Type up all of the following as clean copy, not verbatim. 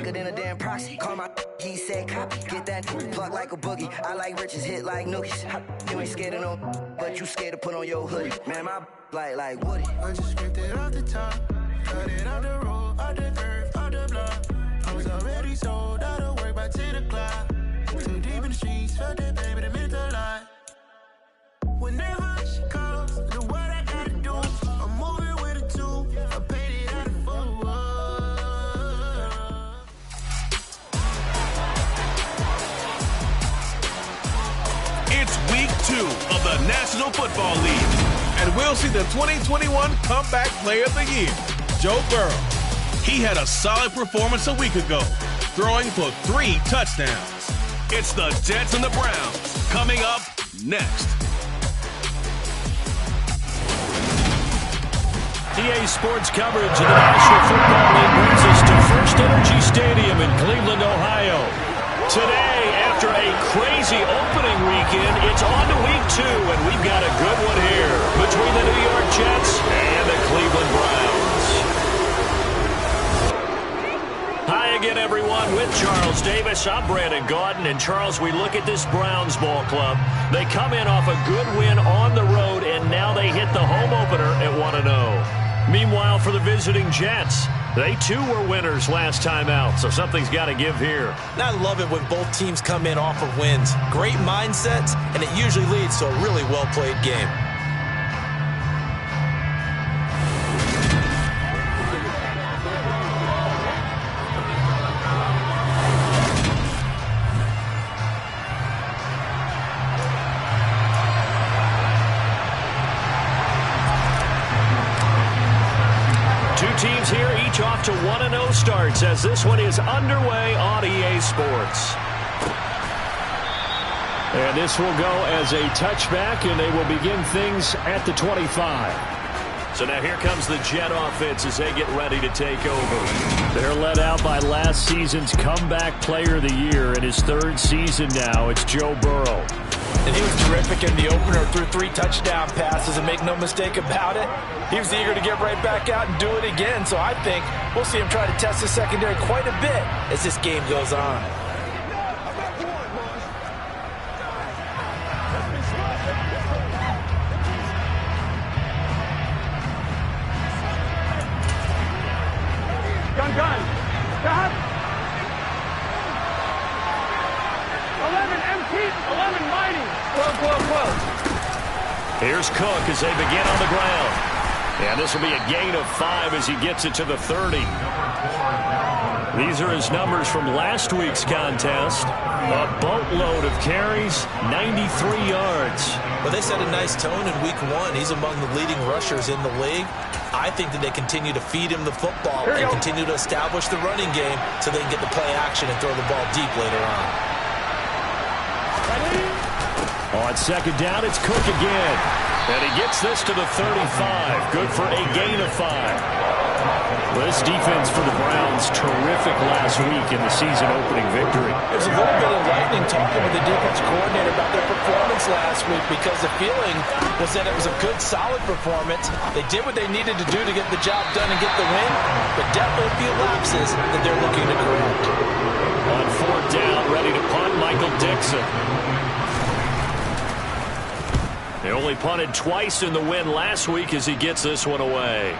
quicker than a damn proxy. Call my he said copy. Get that plug like a boogie. I like riches, hit like nookies. You ain't scared of no, but you scared to put on your hoodie. Man, my like Woody. I just scraped it off the top. Cut it out the road, out the earth, out the block. I was already sold out of work by 10 o'clock. Too deep in the streets, felt that baby, that meant a lot. Whenever she calls, the what I gotta do, I'm moving with a two. I paid it out of full. It's week 2 of the National Football League, and we'll see the 2021 Comeback Player of the Year, Joe Burrow. He had a solid performance a week ago, throwing for 3 touchdowns. It's the Jets and the Browns coming up next. EA Sports coverage of the National Football League brings us to First Energy Stadium in Cleveland, Ohio. Today, after a crazy opening weekend, it's on to week 2, and we've got a good one here between the New York Jets and the Cleveland Browns. Hi again, everyone, with Charles Davis. I'm Brandon Gaudin, and Charles, we look at this Browns ball club. They come in off a good win on the road, and now they hit the home opener at 1-0. Meanwhile, for the visiting Jets, they too were winners last time out, so something's got to give here. I love it when both teams come in off of wins. Great mindsets, and it usually leads to a really well-played game. Teams here, each off to 1-0 starts as this one is underway on EA Sports. And this will go as a touchback, and they will begin things at the 25. So now here comes the Jet offense as they get ready to take over. They're led out by last season's Comeback Player of the Year in his 3rd season now. It's Joe Burrow. And he was terrific in the opener, threw 3 touchdown passes, and make no mistake about it, he was eager to get right back out and do it again. So I think we'll see him try to test the secondary quite a bit as this game goes on. Gun. 11 empty, 11 mighty. 12. Here's Cook as they begin on the ground. And this will be a gain of 5 as he gets it to the 30. These are his numbers from last week's contest. A boatload of carries, 93 yards. Well, they set a nice tone in week 1. He's among the leading rushers in the league. I think that they continue to feed him the football and continue to establish the running game so they can get the play action and throw the ball deep later on. On second down, it's Cook again. And he gets this to the 35. Good for a gain of 5. This defense for the Browns, terrific last week in the season-opening victory. There's a little bit of lightning talking with the defense coordinator about their performance last week because the feeling was that it was a good, solid performance. They did what they needed to do to get the job done and get the win, but definitely a few lapses that they're looking to correct. On 4th down, ready to punt, Michael Dixon. They only punted twice in the win last week as he gets this one away.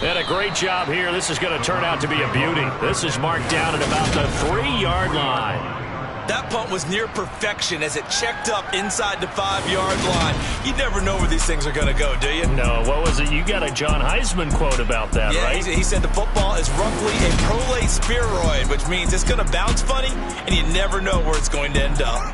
And a great job here. This is going to turn out to be a beauty. This is marked down at about the 3-yard line. That punt was near perfection as it checked up inside the 5-yard line. You never know where these things are going to go, do you? No, what was it? You got a John Heisman quote about that, right? He said the football is roughly a prolate spheroid, which means it's going to bounce funny, and you never know where it's going to end up.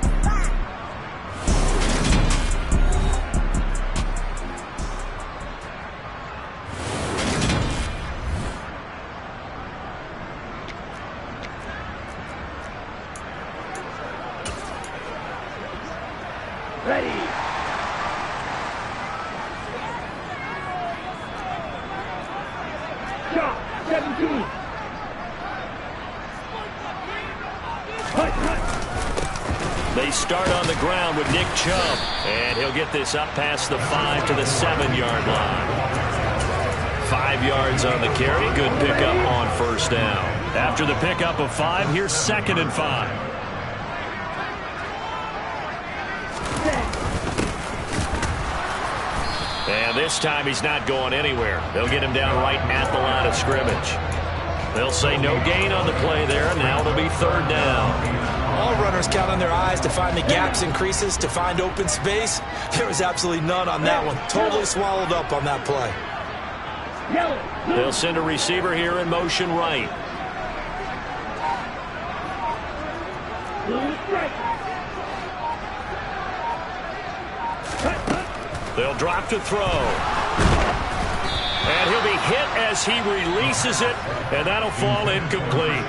Ready. Shot. 17. They start on the ground with Nick Chubb, and he'll get this up past the 5 to the 7-yard line. 5 yards on the carry. Good pickup on first down. After the pickup of 5, here's 2nd and 5. And this time he's not going anywhere. They'll get him down right at the line of scrimmage. They'll say no gain on the play there. Now it'll be 3rd down. All runners count on their eyes to find the gaps and creases, to find open space. There was absolutely none on that one. Totally swallowed up on that play. They'll send a receiver here in motion right. They'll drop to throw. And he'll be hit as he releases it, and that'll fall incomplete.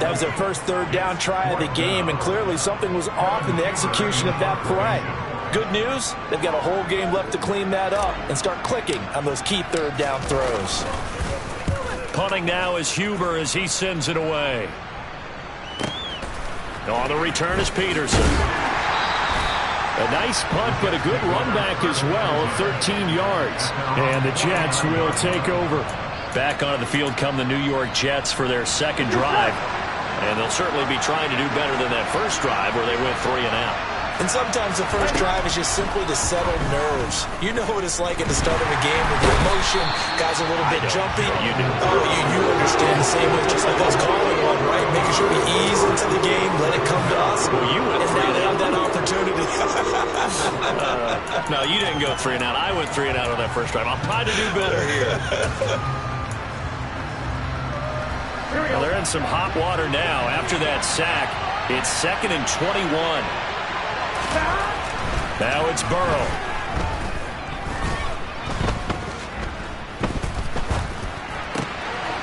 That was their first 3rd down try of the game, and clearly something was off in the execution of that play. Good news, they've got a whole game left to clean that up and start clicking on those key 3rd down throws. Punting now is Huber as he sends it away. On the return is Peterson. A nice punt, but a good run back as well, 13 yards. And the Jets will take over. Back onto the field come the New York Jets for their 2nd drive. And they'll certainly be trying to do better than that first drive where they went 3 and out. And sometimes the first drive is just simply to settle nerves. You know what it's like at the start of a game with the emotion, guys a little bit jumpy. You do. Oh, you understand the same way, just like us calling one, right? Making sure we ease into the game, let it come to us. Well, you went and 3 now and they out. have that opportunity. No, you didn't go 3 and out. I went 3 and out on that first drive. I'll try to do better here. Well, they're in some hot water now. After that sack, it's 2nd and 21. Now it's Burrow.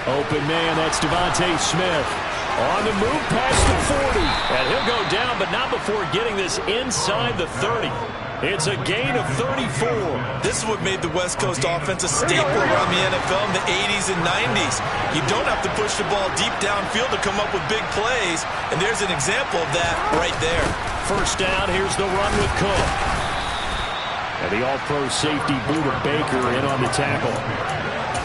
Open man, that's Devontae Smith. On the move past the 40. And he'll go down, but not before getting this inside the 30. It's a gain of 34. This is what made the West Coast offense a staple around the NFL in the 80s and 90s. You don't have to push the ball deep downfield to come up with big plays, and there's an example of that right there. First down, here's the run with Cook. And the all-pro safety Buda Baker in on the tackle.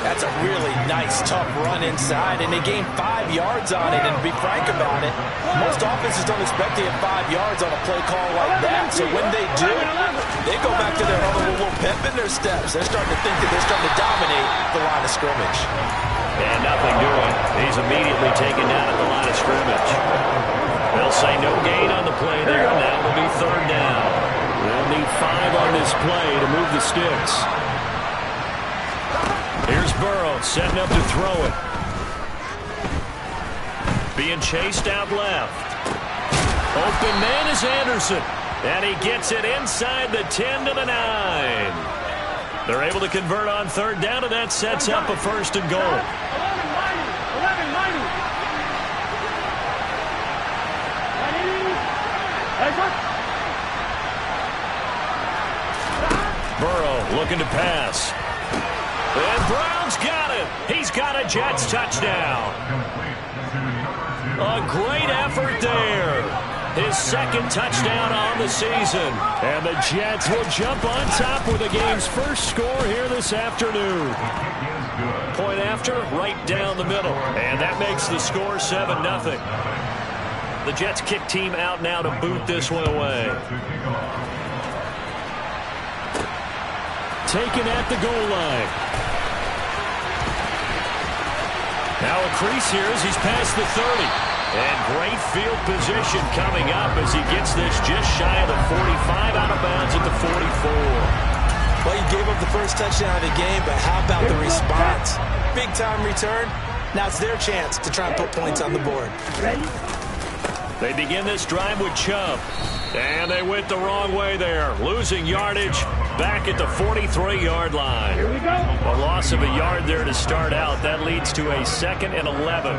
That's a really nice, tough run inside, and they gained 5 yards on it. And to be frank about it, most offenses don't expect to get 5 yards on a play call like that. So when they do, they go back to their huddle with a little pep in their steps. They're starting to think that they're starting to dominate the line of scrimmage. And nothing doing. He's immediately taken down at the line of scrimmage. They'll say no gain on the play there. Now it'll be 3rd down. They'll need 5 on this play to move the sticks. Here's Burrow setting up to throw it. Being chased out left. Open man is Anderson. And he gets it inside the 10 to the 9. They're able to convert on 3rd down, and that sets up a 1st and goal. 11, Burrow looking to pass. And Brown's got it. He's got a Jets touchdown. A great effort there. His 2nd touchdown on the season. And the Jets will jump on top with the game's first score here this afternoon. Point after, right down the middle. And that makes the score 7-0. The Jets kick team out now to boot this one away. Taken at the goal line. Now a crease here as he's past the 30. And great field position coming up as he gets this just shy of the 45, out of bounds at the 44. Well, he gave up the first touchdown of the game, but how about the response? Big-time return. Now it's their chance to try and put points on the board. They begin this drive with Chubb. And they went the wrong way there, losing yardage back at the 43-yard line. Here we go. A loss of a yard there to start out. That leads to a 2nd and 11.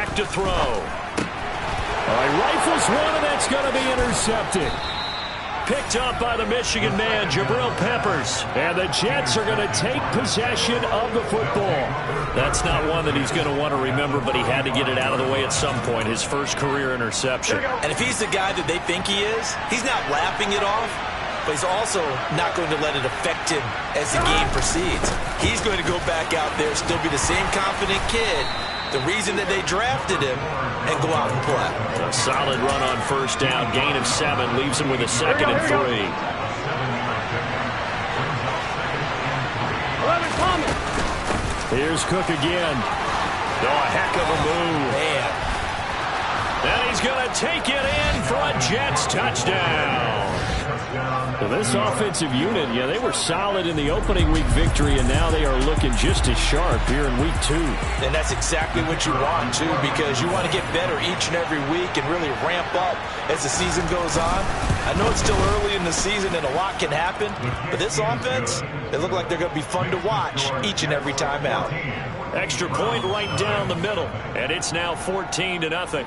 back to throw. All right, rifles one, and that's going to be intercepted. Picked up by the Michigan man, Jabril Peppers. And the Jets are going to take possession of the football. That's not one that he's going to want to remember, but he had to get it out of the way at some point, his first career interception. And if he's the guy that they think he is, he's not laughing it off, but he's also not going to let it affect him as the game proceeds. He's going to go back out there, still be the same confident kid, the reason that they drafted him, and go out and play. A solid run on first down. Gain of 7 leaves him with a 2nd and 3. 11 coming. Here's Cook again. Oh, a heck of a move. Man. And he's going to take it in for a Jets touchdown. Well, this offensive unit, yeah, they were solid in the opening week victory, and now they are looking just as sharp here in week 2. And that's exactly what you want, too, because you want to get better each and every week and really ramp up as the season goes on. I know it's still early in the season and a lot can happen, but this offense, they look like they're going to be fun to watch each and every time out. Extra point right down the middle, and it's now 14-0.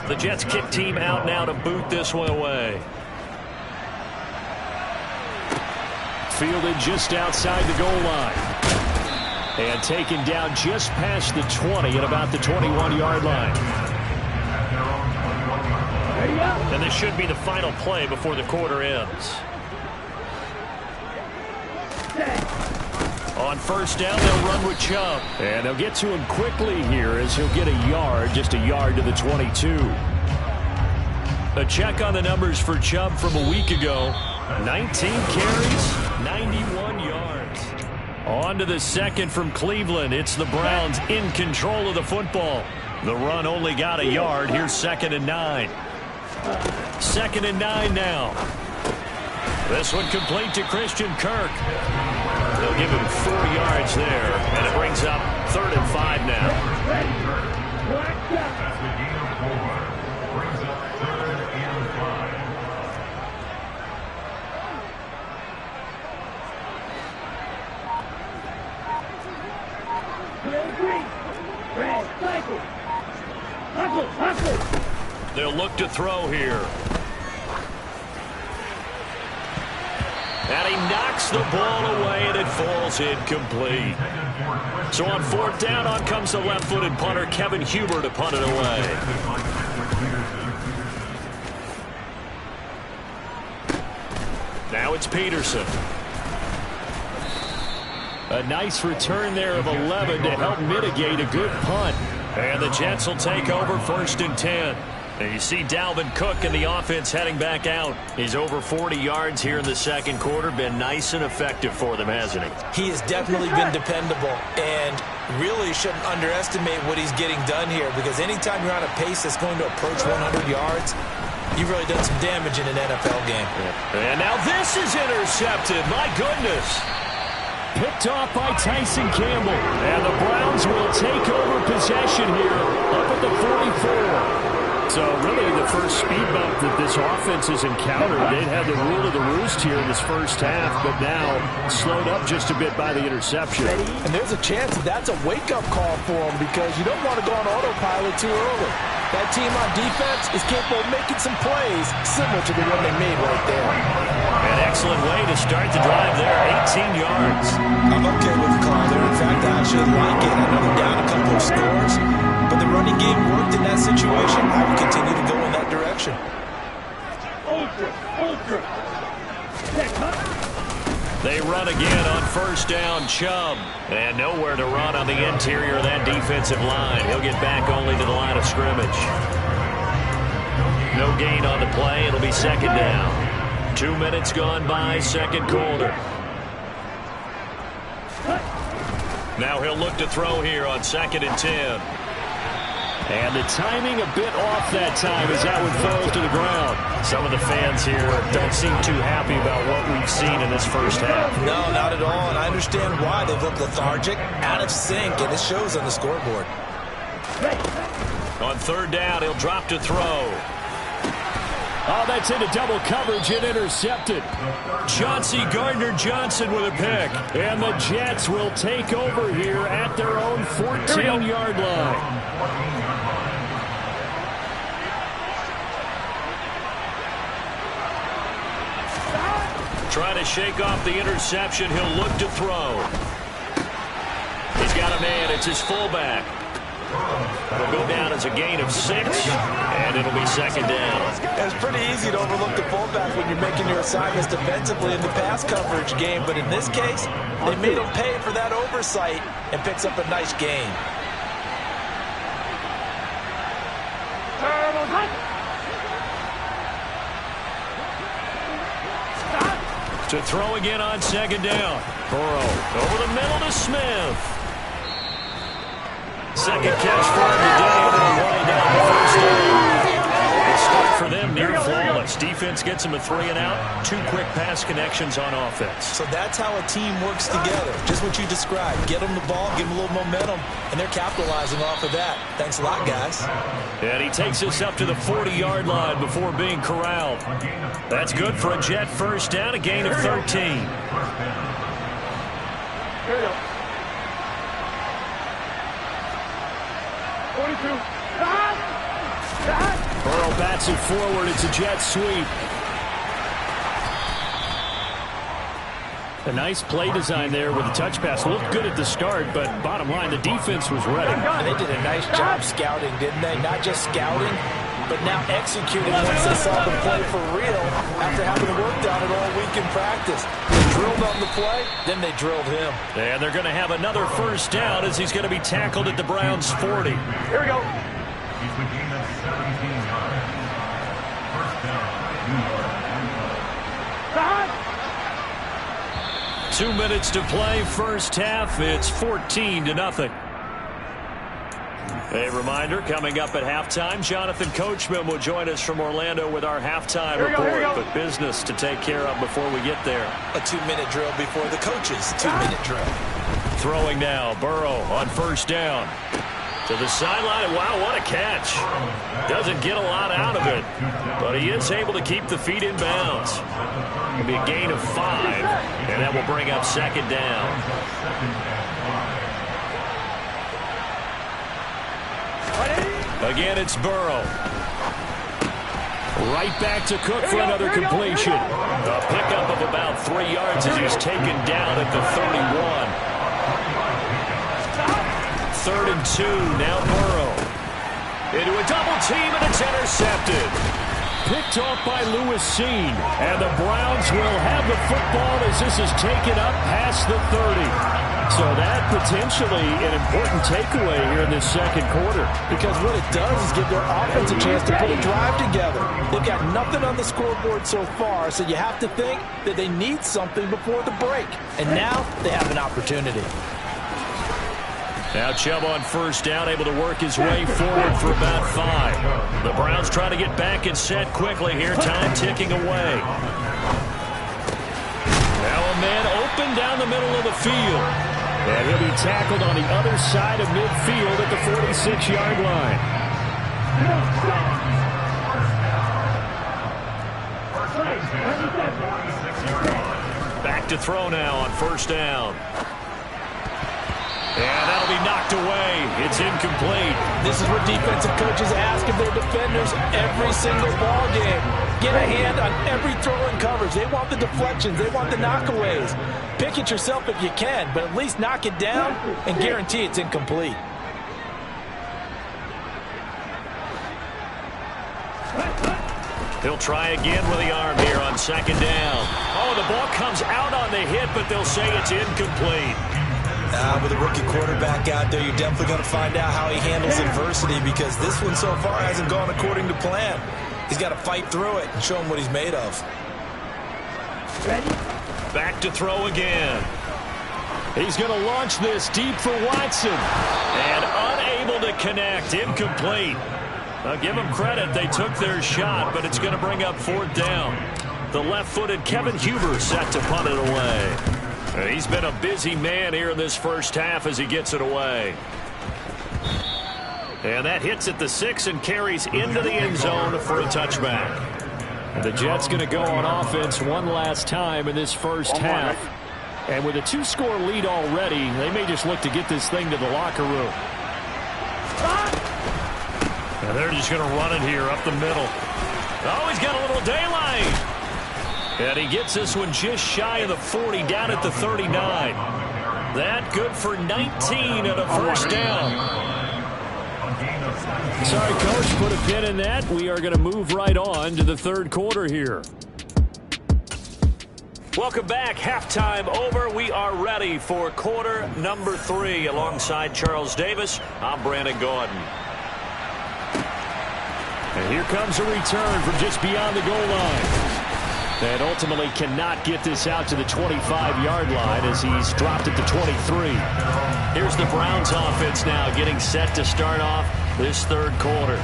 The Jets kick team out now to boot this one away. Fielded just outside the goal line. And taken down just past the 20 at about the 21-yard line. And this should be the final play before the quarter ends. On first down, they'll run with Chubb. And they'll get to him quickly here as he'll get a yard, just a yard to the 22. A check on the numbers for Chubb from a week ago. 19 carries, 91 yards. On to the second from Cleveland. It's the Browns in control of the football. The run only got a yard. Here's 2nd and 9. 2nd and 9 now. This one complete to Christian Kirk. They'll give him 4 yards there, and it brings up 3rd and 5 now. They'll look to throw here. And he knocks the ball away, and it falls incomplete. So on 4th down, on comes the left-footed punter, Kevin Huber, to punt it away. Now it's Peterson. A nice return there of 11 to help mitigate a good punt. And the Jets will take over 1st and 10. And you see Dalvin Cook in the offense heading back out. He's over 40 yards here in the second quarter. Been nice and effective for them, hasn't he? He has definitely been dependable, and really shouldn't underestimate what he's getting done here, because anytime you're on a pace that's going to approach 100 yards, you've really done some damage in an NFL game. And now this is intercepted. My goodness. Picked off by Tyson Campbell. And the Browns will take over possession here up at the 44. So really the first speed bump that this offense has encountered. They'd had the rule of the roost here in this first half, but now slowed up just a bit by the interception. And there's a chance that that's a wake-up call for them, because you don't want to go on autopilot too early. That team on defense is capable of making some plays similar to the one they made right there. An excellent way to start the drive there, 18 yards. I'm okay with the call there. In fact, I actually like it. I know they're down a couple of scores, but the running game worked in that situation. I will continue to go in that direction. They run again on first down. Chubb. And nowhere to run on the interior of that defensive line. He'll get back only to the line of scrimmage. No gain on the play. It'll be 2nd down. 2 minutes gone by, second quarter. Now he'll look to throw here on 2nd and 10. And the timing a bit off that time as that one falls to the ground. Some of the fans here don't seem too happy about what we've seen in this first half. No, not at all, and I understand why. They've looked lethargic, out of sync, and it shows on the scoreboard. On 3rd down, he'll drop to throw. Oh, that's into double coverage and intercepted. Chauncey Gardner-Johnson with a pick. And the Jets will take over here at their own 14-yard line. Trying to shake off the interception. He'll look to throw. He's got a man. It's his fullback. It'll go down as a gain of 6, and it'll be second down. It's pretty easy to overlook the fullback when you're making your assignments defensively in the pass coverage game, but in this case, they made him pay for that oversight and picks up a nice gain. To throw again on second down. Burrow over the middle to Smith. Second catch for him today, and they'll run down the first down. The start for them near flawless. Defense gets them a 3 and out. 2 quick pass connections on offense. So that's how a team works together. Just what you described. Get them the ball, give them a little momentum, and they're capitalizing off of that. Thanks a lot, guys. And he takes us up to the 40-yard line before being corralled. That's good for a Jet first down, a gain of 13. Here we go. 42. Burrow bats it forward. It's a Jet sweep. A nice play design there with the touch pass. Looked good at the start, but bottom line, the defense was ready. And they did a nice job scouting, didn't they? Not just scouting, but now executing once they saw the play for real after having worked on it all week in practice. They drilled on the play, then they drilled him. And they're going to have another first down as he's going to be tackled at the Browns' 40. Here we go. He's the gain of 17 yards. First down, New York. 2 minutes to play, first half. It's 14-0. A reminder, coming up at halftime, Jonathan Coachman will join us from Orlando with our halftime report. But business to take care of before we get there. A 2-minute drill before the coaches' 2-minute drill. Throwing now, Burrow on first down. To the sideline. Wow, what a catch. Doesn't get a lot out of it, but he is able to keep the feet in bounds. It'll be a gain of 5, and that will bring up second down. Again, it's Burrow. Right back to Cook for another completion. A pickup of about 3 yards as he's taken down at the 31. 3rd and 2, now Burrow. Into a double team, and it's intercepted. Picked off by Lewis Seen. And the Browns will have the football as this is taken up past the 30. So that potentially an important takeaway here in this second quarter. Because what it does is give their offense a chance to put a drive together. They've got nothing on the scoreboard so far, so you have to think that they need something before the break. And now they have an opportunity. Now Chubb on first down, able to work his way forward for about 5. The Browns trying to get back and set quickly here. Time ticking away. Now a man open down the middle of the field. And he'll be tackled on the other side of midfield at the 46-yard line. Back to throw now on first down. And that'll be knocked away. It's incomplete. This is what defensive coaches ask of their defenders every single ball game. Get a hand on every throw and coverage. They want the deflections. They want the knockaways. Pick it yourself if you can, but at least knock it down and guarantee it's incomplete. He'll try again with the arm here on second down. Oh, the ball comes out on the hit, but they'll say it's incomplete. With a rookie quarterback out there, you're definitely going to find out how he handles adversity, because this one so far hasn't gone according to plan. He's got to fight through it and show him what he's made of. Back to throw again. He's going to launch this deep for Watson. And unable to connect. Incomplete. Now give them credit. They took their shot, but it's going to bring up 4th down. The left-footed Kevin Huber set to punt it away. And he's been a busy man here in this first half as he gets it away. And that hits at the 6 and carries into the end zone for a touchback. And the Jets going to go on offense one last time in this first half. And with a 2-score lead already, they may just look to get this thing to the locker room. And they're just going to run it here up the middle. Oh, he's got a little daylight. And he gets this one just shy of the 40, down at the 39. That good for 19 and a first down. Sorry, Coach, put a pin in that. We are going to move right on to the third quarter here. Welcome back. Halftime over. We are ready for quarter number 3 alongside Charles Davis. I'm Brandon Gordon. And here comes a return from just beyond the goal line. And ultimately cannot get this out to the 25-yard line as he's dropped at the 23. Here's the Browns offense now getting set to start off this third quarter.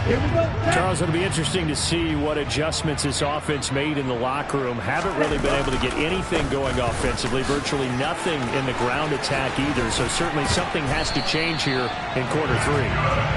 Charles, it'll be interesting to see what adjustments this offense made in the locker room. Haven't really been able to get anything going offensively, virtually nothing in the ground attack either. So certainly something has to change here in quarter 3.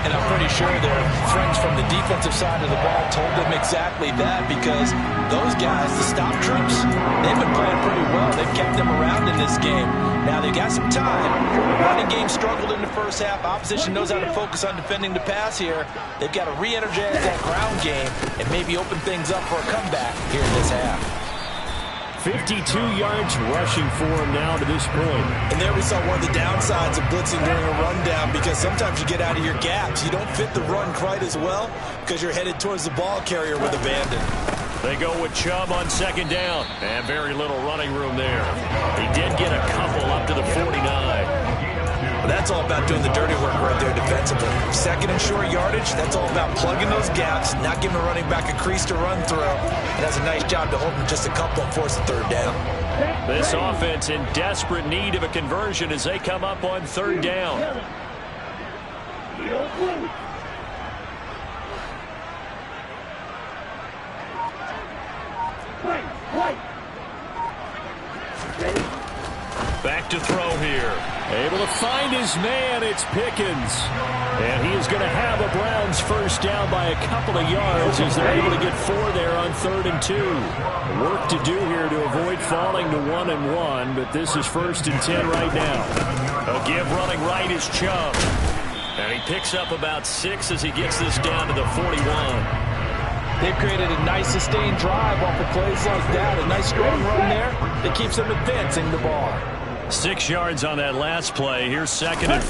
And I'm pretty sure their friends from the defensive side of the ball told them exactly that, because those guys, the stop troops, they've been playing pretty well. They've kept them around in this game. Now they've got some time. The running game struggled in the first half. Opposition knows how to focus on defending the pass here. They've got to re-energize that ground game and maybe open things up for a comeback here in this half. 52 yards rushing for him now to this point. And there we saw one of the downsides of blitzing during a rundown, because sometimes you get out of your gaps. You don't fit the run quite as well because you're headed towards the ball carrier with abandon. They go with Chubb on second down. And very little running room there. He did get a couple up to the 49. Well, that's all about doing the dirty work right there defensively. Second and short yardage, that's all about plugging those gaps, not giving a running back a crease to run through. And that's a nice job to hold him just a couple and force the third down. This offense in desperate need of a conversion as they come up on third down. Back to throw here. Able to find his man. It's Pickens. And he is going to have a Browns first down by a couple of yards as they're able to get 4 there on 3rd and 2. Work to do here to avoid falling to 1-1, but this is 1st and 10 right now. A give running right is Chubb. And he picks up about 6 as he gets this down to the 41. They've created a nice sustained drive off of plays like that. A nice strong run there that keeps them advancing the ball. 6 yards on that last play. Here's 2nd and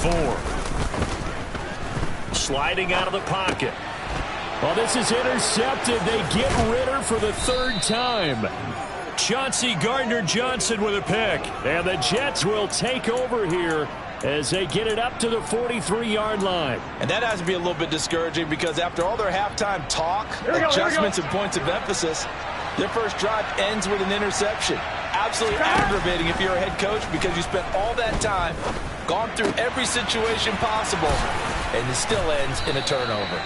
4. Sliding out of the pocket. Well, this is intercepted. They get Ritter for the 3rd time. Chauncey Gardner-Johnson with a pick. And the Jets will take over here as they get it up to the 43-yard line. And that has to be a little bit discouraging, because after all their halftime talk, adjustments and points of emphasis, their first drive ends with an interception. Absolutely aggravating if you're a head coach, because you spent all that time, gone through every situation possible, and it still ends in a turnover.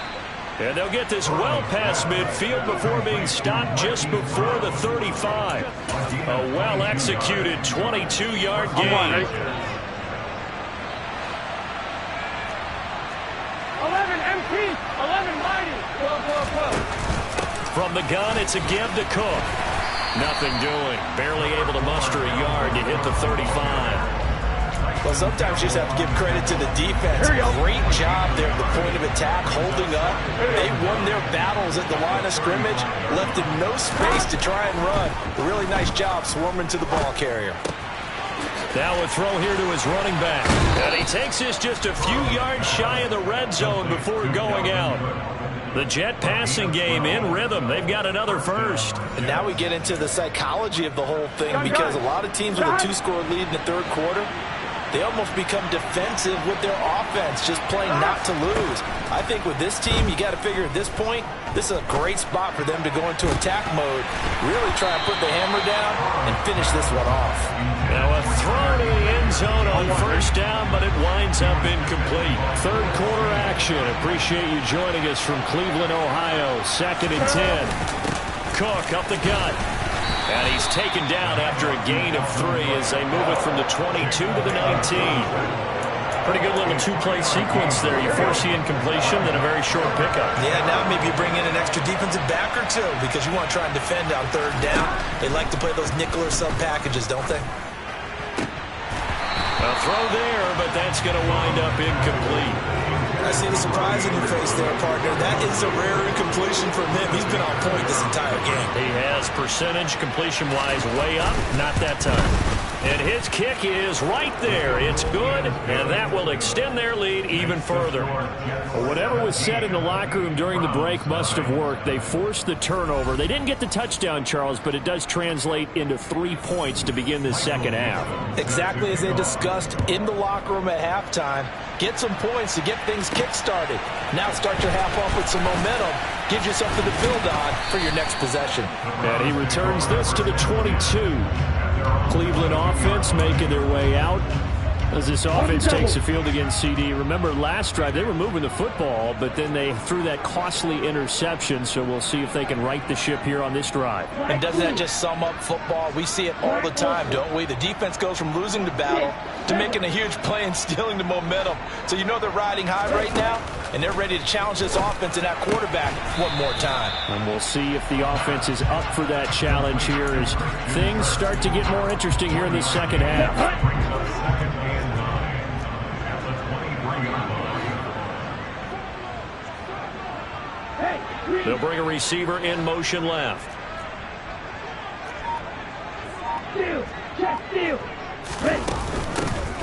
And they'll get this well past midfield before being stopped just before the 35. A well-executed 22-yard gain. 11 empty, 11 mighty. 12. From the gun, it's a give to Cook. Nothing doing. Barely able to muster a yard to hit the 35. Well, sometimes you just have to give credit to the defense. Great job there at the point of attack, holding up. They won their battles at the line of scrimmage, left them no space to try and run. A really nice job swarming to the ball carrier. Now a throw here to his running back. And he takes this just a few yards shy of the red zone before going out. The Jet passing game in rhythm. They've got another first. And now we get into the psychology of the whole thing, because a lot of teams with a 2-score lead in the third quarter, they almost become defensive with their offense, just playing not to lose. I think with this team, you got to figure at this point, this is a great spot for them to go into attack mode, really try and put the hammer down and finish this one off. Now a throw to the end zone on first down, but it winds up incomplete. Third quarter action. Appreciate you joining us from Cleveland, Ohio. 2nd and 10. Cook up the gut. And he's taken down after a gain of 3 as they move it from the 22 to the 19. Pretty good little two-play sequence there. You force the incompletion, then a very short pickup. Yeah, now maybe you bring in an extra defensive back or two because you want to try and defend on third down. They like to play those nickel or sub packages, don't they? A throw there, but that's going to wind up incomplete. I see the surprise in your face there, partner. That is a rare incompletion from him. He's been on point this entire game. He has percentage completion-wise way up, not that time. And his kick is right there. It's good, and that will extend their lead even further. Well, whatever was said in the locker room during the break must have worked. They forced the turnover. They didn't get the touchdown, Charles, but it does translate into 3 points to begin the second half. Exactly as they discussed in the locker room at halftime. Get some points to get things kick-started. Now start your half off with some momentum. Gives you something to build on for your next possession. And he returns this to the 22. Cleveland offense making their way out as this offense takes the field against CD. Remember, last drive, they were moving the football, but then they threw that costly interception, so we'll see if they can right the ship here on this drive. And doesn't that just sum up football? We see it all the time, don't we? The defense goes from losing the battle to making a huge play and stealing the momentum. So you know they're riding high right now, and they're ready to challenge this offense and that quarterback one more time. And we'll see if the offense is up for that challenge here as things start to get more interesting here in the second half. They'll bring a receiver in motion left.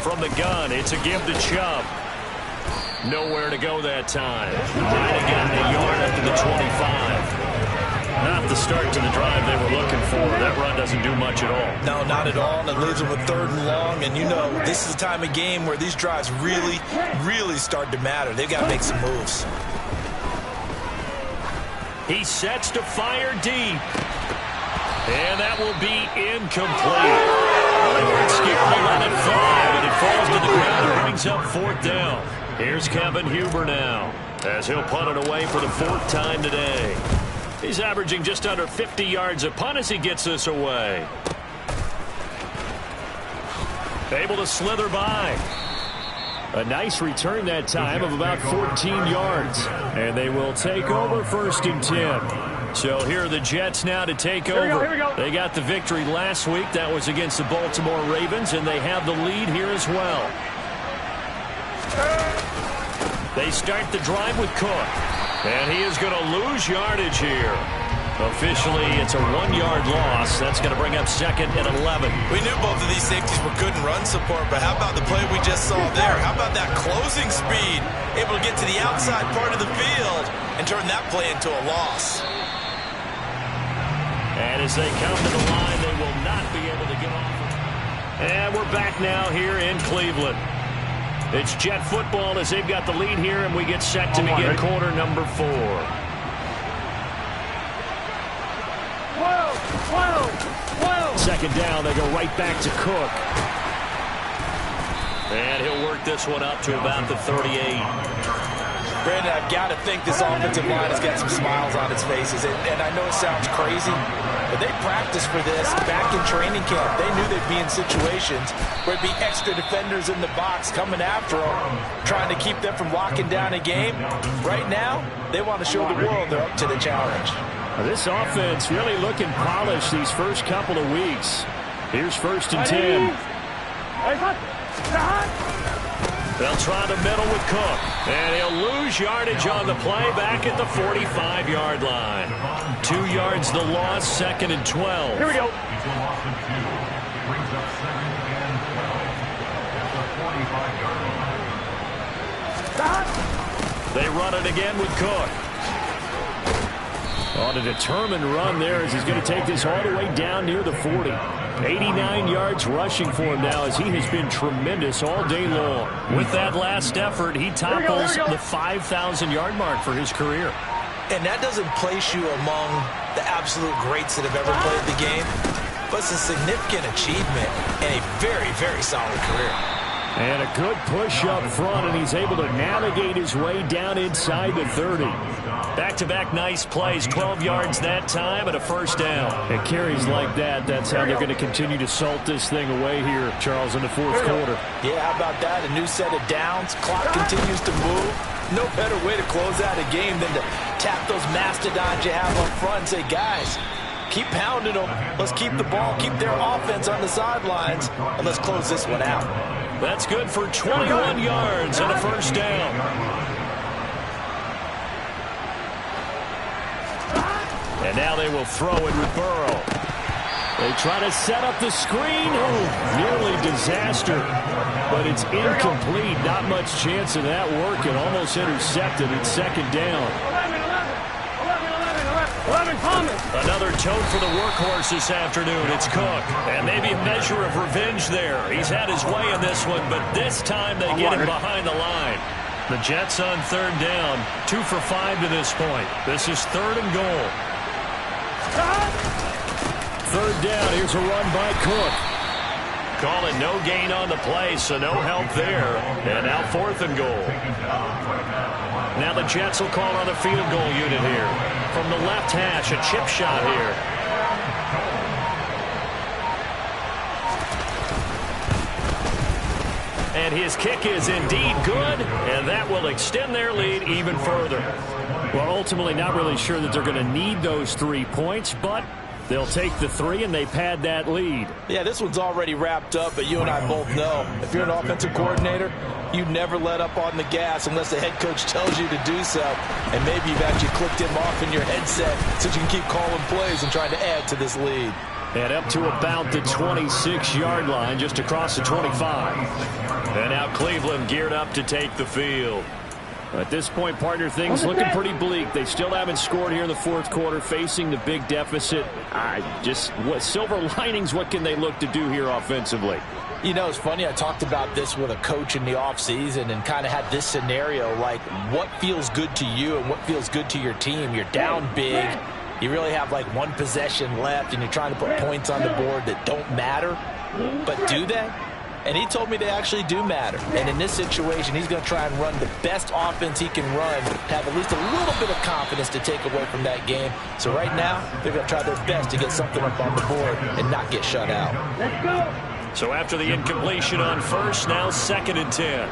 From the gun, it's a give to Chubb. Nowhere to go that time. Might have gotten a yard up to the 25. Not the start to the drive they were looking for. That run doesn't do much at all. No, not at all, and it leaves them with 3rd and long. And you know, this is the time of game where these drives really, really start to matter. They've got to make some moves. He sets to fire deep. And that will be incomplete. Scarely let it fly, but it falls to the ground and brings up 4th down. Here's Kevin Huber now, as he'll punt it away for the 4th time today. He's averaging just under 50 yards a punt as he gets this away. Able to slither by. A nice return that time of about 14 yards. And they will take over 1st and 10. So here are the Jets now to take over. Here we go. They got the victory last week. That was against the Baltimore Ravens, and they have the lead here as well. They start the drive with Cook. And he is going to lose yardage here. Officially, it's a 1-yard loss. That's going to bring up 2nd and 11. We knew both of these safeties were good in run support, but how about the play we just saw there? How about that closing speed? Able to get to the outside part of the field and turn that play into a loss. And as they come to the line, they will not be able to get off. And we're back now here in Cleveland. It's Jet football as they've got the lead here, and we get set to begin quarter number 4. 12. 2nd down, they go right back to Cook. And he'll work this one up to about the 38. Brandon, I've got to think this offensive line has got some smiles on its faces. And I know it sounds crazy, but they practiced for this back in training camp. They knew they'd be in situations where it'd be extra defenders in the box coming after them, trying to keep them from locking down a game. Right now, they want to show the world they're up to the challenge. This offense really looking polished these first couple of weeks. Here's 1st and 10. They'll try the middle with Cook. And he'll lose yardage on the play back at the 45-yard line. 2 yards the loss, 2nd and 12. Here we go. Brings up 2nd and 12 at the 45-yard line. They run it again with Cook. On a determined run there as he's going to take this all the way down near the 40. 89 yards rushing for him now as he has been tremendous all day long. With that last effort, he topples the 5,000-yard mark for his career. And that doesn't place you among the absolute greats that have ever played the game, but it's a significant achievement and a very, very solid career. And a good push up front, and he's able to navigate his way down inside the 30. Back-to-back nice plays, 12 yards that time and a first down. And carries like that, that's how they're going to continue to salt this thing away here, Charles, in the fourth quarter. Yeah, how about that? A new set of downs. Clock continues to move. No better way to close out a game than to tap those mastodons you have up front and say, guys, keep pounding them. Let's keep the ball, keep their offense on the sidelines, and let's close this one out. That's good for 21 yards and a first down. And now they will throw it with Burrow. They try to set up the screen. Oh, nearly disaster. But it's incomplete. Not much chance of that working. Almost intercepted. It's second down. 11 Thomas. Another tote for the workhorse this afternoon. It's Cook. And maybe a measure of revenge there. He's had his way in this one, but this time they get him behind the line. The Jets on third down. 2 for 5 to this point. This is third and goal. Third down. Here's a run by Cook. Call it no gain on the play, so no help there. And now fourth and goal. Now the Jets will call on the field goal unit here. From the left hash, a chip shot here. And his kick is indeed good, and that will extend their lead even further. Well, ultimately not really sure that they're going to need those 3 points, but they'll take the 3 and they pad that lead. Yeah, this one's already wrapped up, but you and I both know if you're an offensive coordinator, you never let up on the gas unless the head coach tells you to do so. And maybe you've actually clicked him off in your headset so you can keep calling plays and trying to add to this lead. And up to about the 26-yard line, just across the 25. And now Cleveland geared up to take the field. At this point, partner, things looking pretty bleak. They still haven't scored here in the fourth quarter, facing the big deficit. What silver linings, what can they look to do here offensively? You know, it's funny, I talked about this with a coach in the offseason and kind of had this scenario, like what feels good to you and what feels good to your team. You're down big. You really have like one possession left, and you're trying to put points on the board that don't matter. But do they? And he told me they actually do matter. And in this situation, he's going to try and run the best offense he can run to have at least a little bit of confidence to take away from that game. So right now, they're going to try their best to get something up on the board and not get shut out. Let's go. So after the incompletion on first, now 2nd and 10.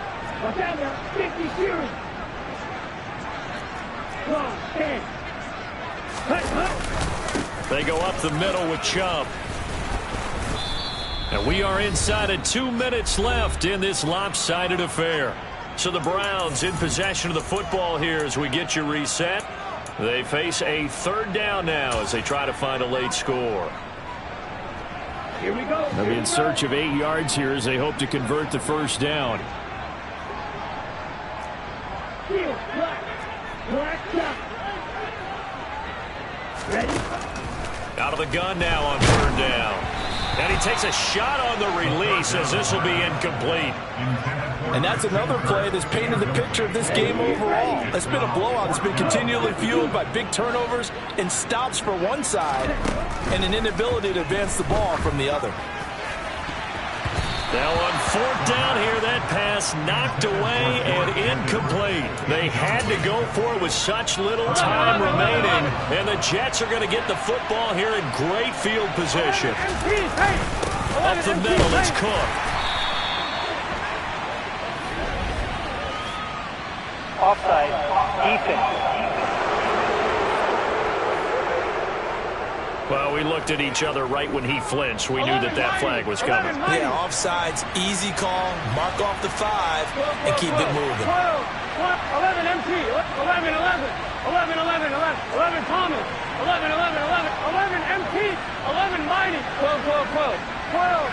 They go up the middle with Chubb. And we are inside of 2 minutes left in this lopsided affair. So the Browns in possession of the football here as we get you reset. They face a third down now as they try to find a late score. Here we go. They'll be in search of 8 yards here as they hope to convert the first down. Ready? Out of the gun now on third down. And he takes a shot on the release as this will be incomplete. And that's another play that's painted the picture of this game overall. It's been a blowout. It's been continually fueled by big turnovers and stops for one side and an inability to advance the ball from the other. Now on fourth down here, that pass knocked away and incomplete. They had to go for it with such little time remaining, and the Jets are going to get the football here in great field position. Up the middle, it's Cook. Offside, defense. Well, we looked at each other right when he flinched. We knew that that flag was coming. Yeah, offsides, easy call, mark off the 5, and keep it moving. 11 MT, 11, 11, 11, 11, 11 Thomas, 11, 11, 11, 11 MT, 11 Mighty, 12, 12, 12,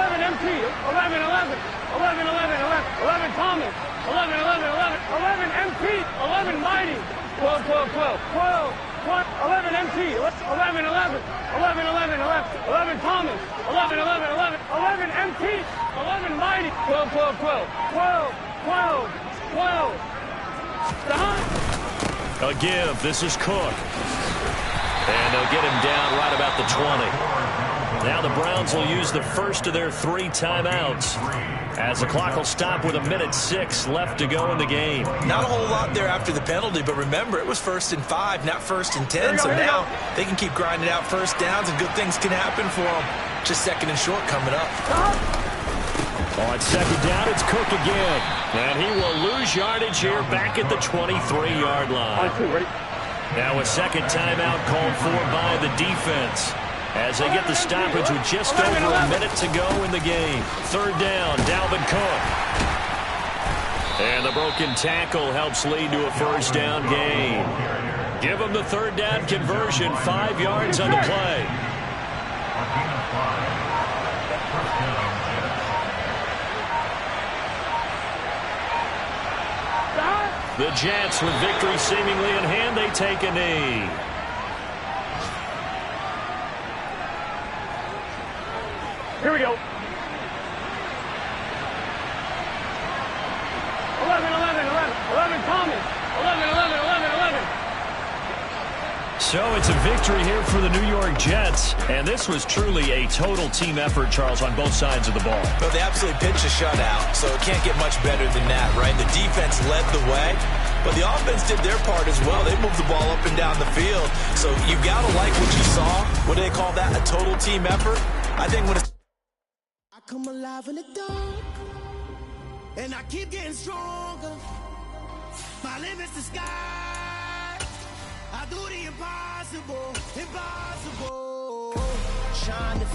11 MT, 11, 11, 11, 11, 11 Thomas, 11, 11, 11 MT, 11 Mighty, 12, 12, 12, 11 MT, 11, 11, 11, 11 Thomas, 11, 11, 11 MT, 11 Mighty, 12, 12, 12, 12, 12. A give. This is Cook. And they'll get him down right about the 20. Now the Browns will use the first of their 3 timeouts, as the clock will stop with 1:06 left to go in the game. Not a whole lot there after the penalty, but remember, it was 1st and 5, not 1st and 10. So now they can keep grinding out first downs, and good things can happen for them. Just 2nd and short coming up. On 2nd down, it's Cook again. And he will lose yardage here back at the 23-yard line. Now a 2nd timeout called for by the defense, as they get the stoppage with just over a minute to go in the game. 3rd down, Dalvin Cook. And the broken tackle helps lead to a 1st down gain. Give them the 3rd down conversion, 5 yards on the play. The Jets, with victory seemingly in hand, they take a knee. Here we go. 11 Thomas. 11. So it's a victory here for the New York Jets, and this was truly a total team effort, Charles, on both sides of the ball. Well, they absolutely pitched a shutout, so it can't get much better than that, right? The defense led the way, but the offense did their part as well. They moved the ball up and down the field, so you've got to like what you saw. What do they call that? A total team effort? I think when it's... I come alive in the dark, and I keep getting stronger. My limit's the sky. I do the impossible. Shine the